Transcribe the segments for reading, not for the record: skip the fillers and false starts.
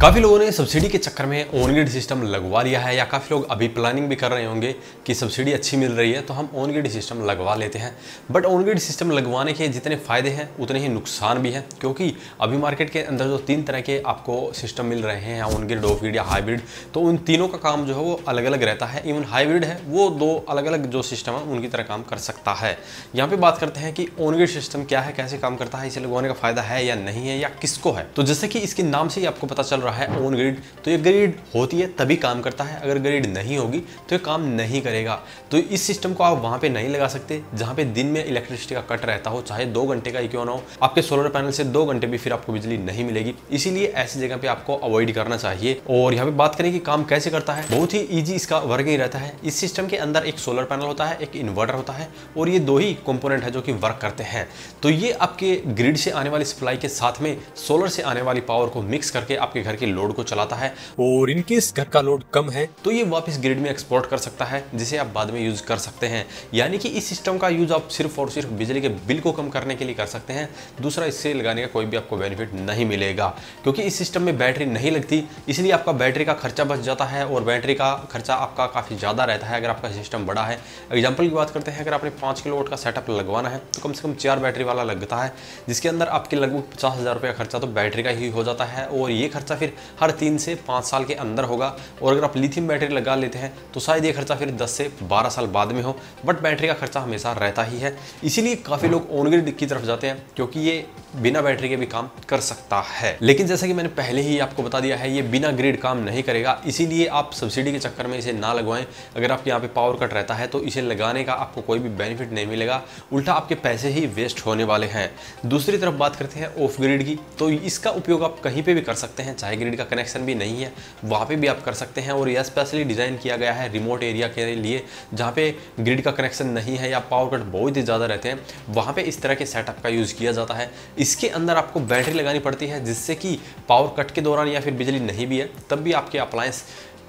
काफ़ी लोगों ने सब्सिडी के चक्कर में ऑन ग्रिड सिस्टम लगवा लिया है या काफ़ी लोग अभी प्लानिंग भी कर रहे होंगे कि सब्सिडी अच्छी मिल रही है तो हम ऑन ग्रिड सिस्टम लगवा लेते हैं। बट ऑन ग्रिड सिस्टम लगवाने के जितने फ़ायदे हैं उतने ही नुकसान भी हैं, क्योंकि अभी मार्केट के अंदर जो 3 तरह के आपको सिस्टम मिल रहे हैं, या ऑन ग्रिड, ऑफ ग्रिड या हाइब्रिड, तो उन तीनों का काम जो है वो अलग अलग रहता है। इवन हाइब्रिड है वो 2 अलग अलग जो सिस्टम है उनकी तरह काम कर सकता है। यहाँ पे बात करते हैं कि ऑन ग्रिड सिस्टम क्या है, कैसे काम करता है, इसे लगवाने का फ़ायदा है या नहीं है, या किसको है। तो जैसे कि इसके नाम से ही आपको पता चल रहा है ऑन ग्रिड, तो ये ग्रिड होती है तभी काम करता है। अगर ग्रिड नहीं होगी तो ये काम नहीं करेगा। तो इस सिस्टम को आप वहां पे नहीं लगा सकते जहां पे दिन में इलेक्ट्रिसिटी का कट रहता हो, चाहे 2 घंटे का ही क्यों ना हो। आपके सोलर पैनल से 2 घंटे भी फिर आपको बिजली नहीं मिलेगी, इसीलिए ऐसी जगह पे आपको अवॉइड करना चाहिए। और यहाँ पे बात करें कि काम कैसे करता है, बहुत ही ईजी इसका वर्किंग रहता है। इस सिस्टम के अंदर एक सोलर पैनल होता है, एक इन्वर्टर होता है, और ये 2 ही कंपोनेंट है जो कि वर्क करते हैं। तो ये आपके ग्रिड से आने वाली सप्लाई के साथ में सोलर से आने वाली पावर को मिक्स करके आपके घर के लोड को चलाता है। और इनकेस घर का लोड कम है तो ये वापस ग्रिड में एक्सपोर्ट कर सकता है, जिसे आप बाद में यूज कर सकते हैं। यानी कि इस सिस्टम का यूज आप सिर्फ और सिर्फ बिजली के बिल को कम करने के लिए कर सकते हैं। दूसरा, इससे लगाने का कोई भी आपको बेनिफिट नहीं मिलेगा, क्योंकि इस सिस्टम में बैटरी नहीं लगती, इसलिए आपका बैटरी का खर्चा बच जाता है। और बैटरी का खर्चा आपका काफ़ी ज़्यादा रहता है अगर आपका सिस्टम बड़ा है। एग्जाम्पल की बात करते हैं, अगर आपने 5 किलोवाट का सेटअप लगवाना है तो कम से कम 4 बैटरी वाला लगता है, जिसके अंदर आपके लगभग 50,000 रुपये का खर्चा तो बैटरी का ही हो जाता है। और ये खर्चा फिर हर 3 से 5 साल के अंदर होगा। और अगर आप लिथियम बैटरी लगा लेते हैं तो शायद ये खर्चा फिर 10 से 12 साल बाद में हो, बट बैटरी का खर्चा हमेशा रहता ही है। इसीलिए काफ़ी लोग ऑन ग्रिड की तरफ जाते हैं, क्योंकि ये बिना बैटरी के भी काम कर सकता है। लेकिन जैसा कि मैंने पहले ही आपको बता दिया है, ये बिना ग्रिड काम नहीं करेगा, इसीलिए आप सब्सिडी के चक्कर में इसे ना लगवाएं। अगर आपके यहाँ पे पावर कट रहता है तो इसे लगाने का आपको कोई भी बेनिफिट नहीं मिलेगा, उल्टा आपके पैसे ही वेस्ट होने वाले हैं। दूसरी तरफ बात करते हैं ऑफ ग्रिड की, तो इसका उपयोग आप कहीं पे भी कर सकते हैं, चाहे ग्रिड का कनेक्शन भी नहीं है वहाँ पे भी आप कर सकते हैं। और यह स्पेशली डिज़ाइन किया गया है रिमोट एरिया के लिए, जहाँ पे ग्रिड का कनेक्शन नहीं है या पावर कट बहुत ही ज़्यादा रहते हैं, वहाँ पे इस तरह के सेटअप का यूज़ किया जाता है। इसके अंदर आपको बैटरी लगानी पड़ती है, जिससे कि पावर कट के दौरान या फिर बिजली नहीं भी है तब भी आपके अप्लायंस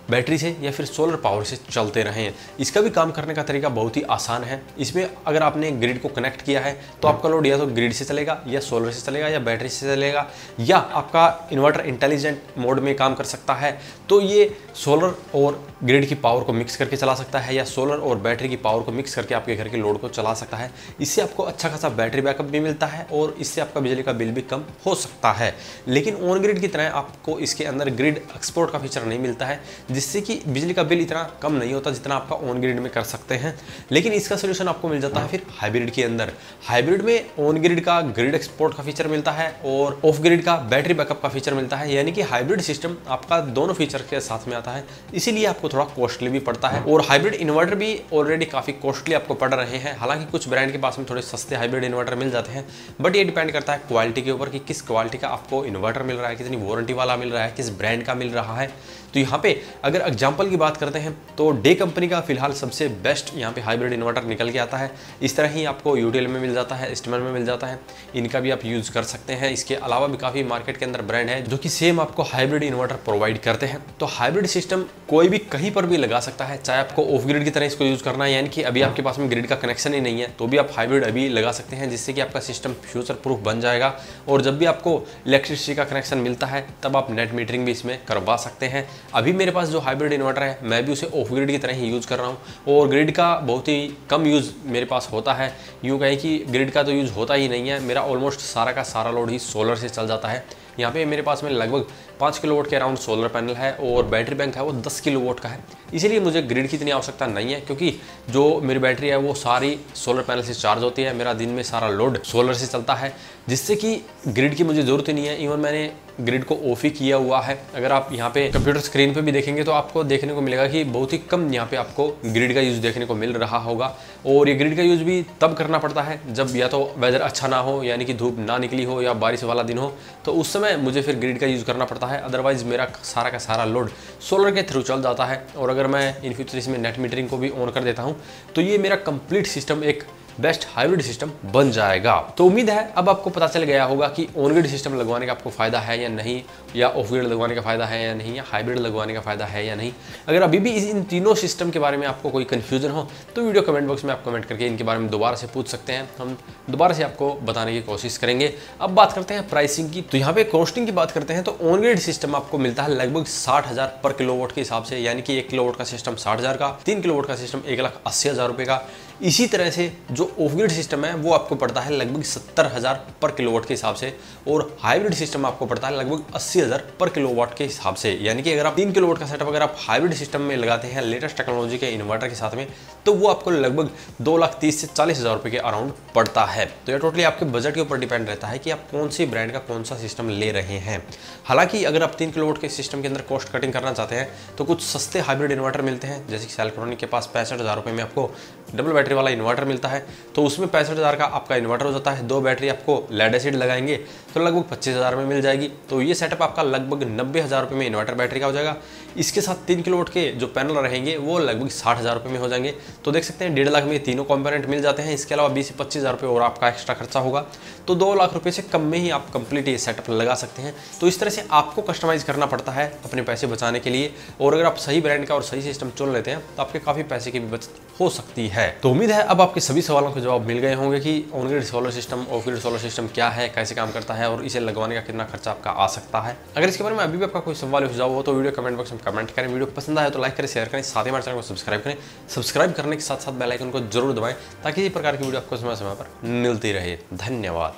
बैटरी से या फिर सोलर पावर से चलते रहें। इसका भी काम करने का तरीका बहुत ही आसान है। इसमें अगर आपने ग्रिड को कनेक्ट किया है तो आपका लोड या तो ग्रिड से चलेगा, या सोलर से चलेगा, या बैटरी से चलेगा, या आपका इन्वर्टर इंटेलिजेंट मोड में काम कर सकता है। तो ये सोलर और ग्रिड की पावर को मिक्स करके चला सकता है, या सोलर और बैटरी की पावर को मिक्स करके आपके घर के लोड को चला सकता है। इससे आपको अच्छा खासा बैटरी बैकअप भी मिलता है और इससे आपका बिजली का बिल भी कम हो सकता है। लेकिन ऑन ग्रिड की तरह आपको इसके अंदर ग्रिड एक्सपोर्ट का फीचर नहीं मिलता है, जिससे कि बिजली का बिल इतना कम नहीं होता जितना आपका ऑन ग्रिड में कर सकते हैं। लेकिन इसका सोल्यूशन आपको मिल जाता है फिर हाइब्रिड के अंदर। हाइब्रिड में ऑन ग्रिड का ग्रिड एक्सपोर्ट का फीचर मिलता है और ऑफ ग्रिड का बैटरी बैकअप का फीचर मिलता है। यानी कि हाइब्रिड सिस्टम आपका दोनों फीचर के साथ में आता है, इसीलिए आपको थोड़ा कॉस्टली भी पड़ता है। और हाइब्रिड इन्वर्टर भी ऑलरेडी काफी कॉस्टली आपको पड़ रहे हैं। हालांकि कुछ ब्रांड के पास में थोड़े सस्ते हाइब्रिड इन्वर्टर मिल जाते हैं, बट ये डिपेंड करता है क्वालिटी के ऊपर कि किस क्वालिटी का आपको इन्वर्टर मिल रहा है, कितनी वारंटी वाला मिल रहा है, किस ब्रांड का मिल रहा है। तो यहाँ पे अगर एग्जाम्पल की बात करते हैं तो डे कंपनी का फिलहाल सबसे बेस्ट यहाँ पे हाइब्रिड इन्वर्टर निकल के आता है। इस तरह ही आपको यूटीएल में मिल जाता है, स्टीमर में मिल जाता है, इनका भी आप यूज़ कर सकते हैं। इसके अलावा भी काफ़ी मार्केट के अंदर ब्रांड है जो कि सेम आपको हाइब्रिड इन्वर्टर प्रोवाइड करते हैं। तो हाइब्रिड सिस्टम कोई भी कहीं पर भी लगा सकता है, चाहे आपको ऑफ ग्रिड की तरह इसको यूज़ करना है, यानी कि अभी आपके पास में ग्रिड का कनेक्शन ही नहीं है तो भी आप हाइब्रिड अभी लगा सकते हैं, जिससे कि आपका सिस्टम फ्यूचर प्रूफ बन जाएगा। और जब भी आपको इलेक्ट्रिसिटी का कनेक्शन मिलता है तब आप नेट मीटरिंग भी इसमें करवा सकते हैं। अभी मेरे पास जो हाइब्रिड इन्वर्टर है मैं भी उसे ऑफ ग्रिड की तरह ही यूज़ कर रहा हूँ, और ग्रिड का बहुत ही कम यूज़ मेरे पास होता है। यूँ कहें कि ग्रिड का तो यूज़ होता ही नहीं है, मेरा ऑलमोस्ट सारा का सारा लोड ही सोलर से चल जाता है। यहाँ पे मेरे पास में लगभग 5 किलोवाट के अराउंड सोलर पैनल है और बैटरी बैंक है वो 10 किलोवाट का है, इसीलिए मुझे ग्रिड की इतनी आवश्यकता नहीं है, क्योंकि जो मेरी बैटरी है वो सारी सोलर पैनल से चार्ज होती है। मेरा दिन में सारा लोड सोलर से चलता है, जिससे कि ग्रिड की मुझे ज़रूरत ही नहीं है। इवन मैंने ग्रिड को ऑफ ही किया हुआ है। अगर आप यहाँ पे कंप्यूटर स्क्रीन पे भी देखेंगे तो आपको देखने को मिलेगा कि बहुत ही कम यहाँ पे आपको ग्रिड का यूज़ देखने को मिल रहा होगा। और ये ग्रिड का यूज़ भी तब करना पड़ता है जब या तो वेदर अच्छा ना हो, यानी कि धूप ना निकली हो या बारिश वाला दिन हो, तो उस समय मुझे फिर ग्रिड का यूज़ करना पड़ता है। अदरवाइज़ मेरा सारा का सारा लोड सोलर के थ्रू चल जाता है। और अगर मैं इन फ्यूचर इसमें नेट मीटरिंग को भी ऑन कर देता हूँ तो ये मेरा कंप्लीट सिस्टम एक बेस्ट हाइब्रिड सिस्टम बन जाएगा। तो उम्मीद है अब आपको पता चल गया होगा कि ऑन ग्रिड सिस्टम लगवाने का आपको फायदा है या नहीं, या ऑफ ग्रिड लगवाने का फायदा है या नहीं, या हाइब्रिड लगवाने का फायदा है या नहीं। अगर अभी भी इन तीनों सिस्टम के बारे में आपको कोई कंफ्यूजन हो तो वीडियो कमेंट बॉक्स में आप कमेंट करके इनके बारे में दोबारा से पूछ सकते हैं, हम दोबारा से आपको बताने की कोशिश करेंगे। अब बात करते हैं प्राइसिंग की। तो यहाँ पे कॉस्टिंग की बात करते हैं तो ऑन ग्रिड सिस्टम आपको मिलता है लगभग 60,000 पर किलोवाट के हिसाब से, यानी कि 1 किलोवाट का सिस्टम 60,000 का, 3 किलोवाट का सिस्टम 1,80,000 रुपये का। इसी तरह से जो ऑफ ग्रिड सिस्टम है वो आपको पड़ता है लगभग 70,000 पर किलोवाट के हिसाब से, और हाइब्रिड सिस्टम आपको पड़ता है लगभग 80,000 पर किलोवाट के हिसाब से। यानी कि अगर आप 3 किलोवाट का सेटअप अगर आप हाइब्रिड सिस्टम में लगाते हैं लेटेस्ट टेक्नोलॉजी के इन्वर्टर के साथ में, तो वो आपको लगभग 2,30,000 से 40,000 रुपये के अराउंड पड़ता है। तो यह टोटली आपके बजट के ऊपर डिपेंड रहता है कि आप कौन सी ब्रांड का कौन सा सिस्टम ले रहे हैं। हालांकि अगर आप 3 किलोवाट के सिस्टम के अंदर कॉस्ट कटिंग करना चाहते हैं तो कुछ सस्ते हाइब्रिड इन्वर्टर मिलते हैं, जैसे कि सेल्ट्रॉनिक के पास 65,000 रुपये में आपको डबल बैटरी वाला इन्वर्टर मिलता है। तो उसमें 65,000 का आपका इन्वर्टर हो जाता है, 2 बैटरी आपको लेड एसिड लगाएंगे तो लगभग 25,000 में मिल जाएगी। तो ये सेटअप आपका लगभग 90,000 रुपये में इन्वर्टर बैटरी का हो जाएगा। इसके साथ 3 किलोवाट के जो पैनल रहेंगे वो लगभग 60,000 रुपये में हो जाएंगे। तो देख सकते हैं 1.5 लाख में तीनों कंपोनेंट मिल जाते हैं। इसके अलावा 20 से 25,000 रुपये और आपका एक्स्ट्रा खर्चा होगा, तो 2 लाख रुपये से कम में ही आप कंप्लीट ये सेटअप लगा सकते हैं। तो इस तरह से आपको कस्टमाइज करना पड़ता है अपने पैसे बचाने के लिए, और अगर आप सही ब्रांड का और सही सिस्टम चुन लेते हैं तो आपके काफ़ी पैसे की भी बचत हो सकती है। तो उम्मीद है अब आपके सभी सवालों के जवाब मिल गए होंगे कि on grid solar system, of grid solar system क्या है, कैसे काम करता है और इसे लगवाने का कितना खर्चा आपका आ सकता है। अगर इसके बारे में अभी भी आपका कोई सवाल या सुझाव हो तो वीडियो कमेंट बॉक्स में कमेंट करें। वीडियो पसंद आए तो लाइक करें, शेयर करें, साथ ही हमारे चैनल को सब्सक्राइब करें। सब्सक्राइब करने के साथ साथ बेल आइकन को जरूर दबाएं ताकि इस प्रकार की वीडियो आपको समय समय पर मिलती रहे। धन्यवाद।